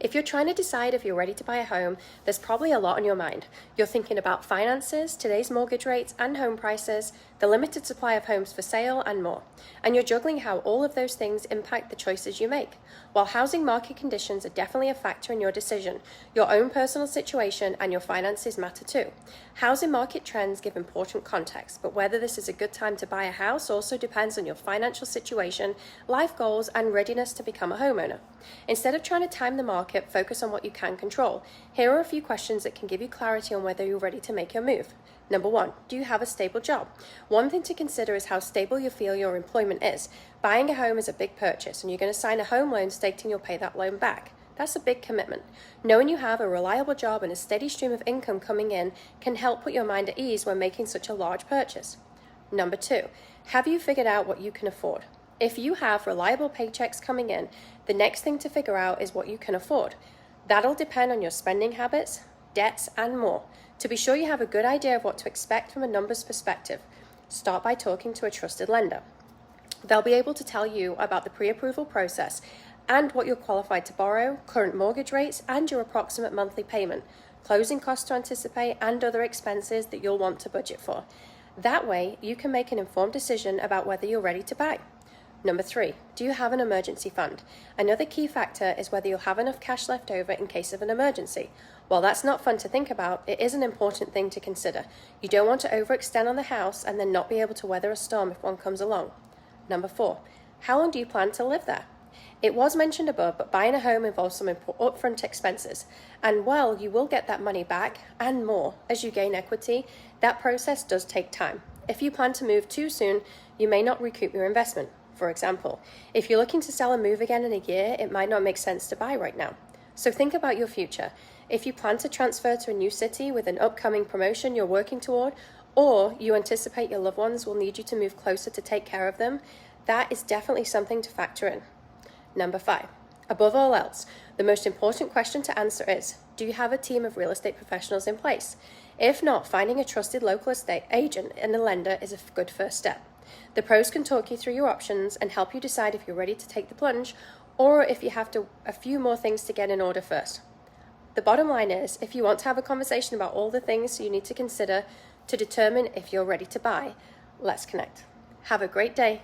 If you're trying to decide if you're ready to buy a home, there's probably a lot on your mind. You're thinking about finances, today's mortgage rates and home prices, the limited supply of homes for sale, and more. And you're juggling how all of those things impact the choices you make. While housing market conditions are definitely a factor in your decision, your own personal situation and your finances matter too. Housing market trends give important context, but whether this is a good time to buy a house also depends on your financial situation, life goals, and readiness to become a homeowner. Instead of trying to time the market, focus on what you can control. Here are a few questions that can give you clarity on whether you're ready to make your move. Number 1, do you have a stable job? One thing to consider is how stable you feel your employment is. Buying a home is a big purchase, and you're going to sign a home loan stating you'll pay that loan back. That's a big commitment. Knowing you have a reliable job and a steady stream of income coming in can help put your mind at ease when making such a large purchase. Number 2, have you figured out what you can afford? If you have reliable paychecks coming in, the next thing to figure out is what you can afford. That'll depend on your spending habits, debts, and more. To be sure you have a good idea of what to expect from a numbers perspective, start by talking to a trusted lender. They'll be able to tell you about the pre-approval process and what you're qualified to borrow, current mortgage rates, and your approximate monthly payment, closing costs to anticipate, and other expenses that you'll want to budget for. That way, you can make an informed decision about whether you're ready to buy. Number 3, do you have an emergency fund? Another key factor is whether you'll have enough cash left over in case of an emergency. While that's not fun to think about, it is an important thing to consider. You don't want to overextend on the house and then not be able to weather a storm if one comes along. Number 4, how long do you plan to live there? It was mentioned above, but buying a home involves some upfront expenses. And while you will get that money back and more as you gain equity, that process does take time. If you plan to move too soon, you may not recoup your investment. For example, if you're looking to sell and move again in a year, it might not make sense to buy right now. So think about your future. If you plan to transfer to a new city with an upcoming promotion you're working toward, or you anticipate your loved ones will need you to move closer to take care of them, that is definitely something to factor in. Number 5, above all else, the most important question to answer is, do you have a team of real estate professionals in place? If not, finding a trusted local estate agent and a lender is a good first step. The pros can talk you through your options and help you decide if you're ready to take the plunge or if you have a few more things to get in order first. The bottom line is, if you want to have a conversation about all the things you need to consider to determine if you're ready to buy, let's connect. Have a great day.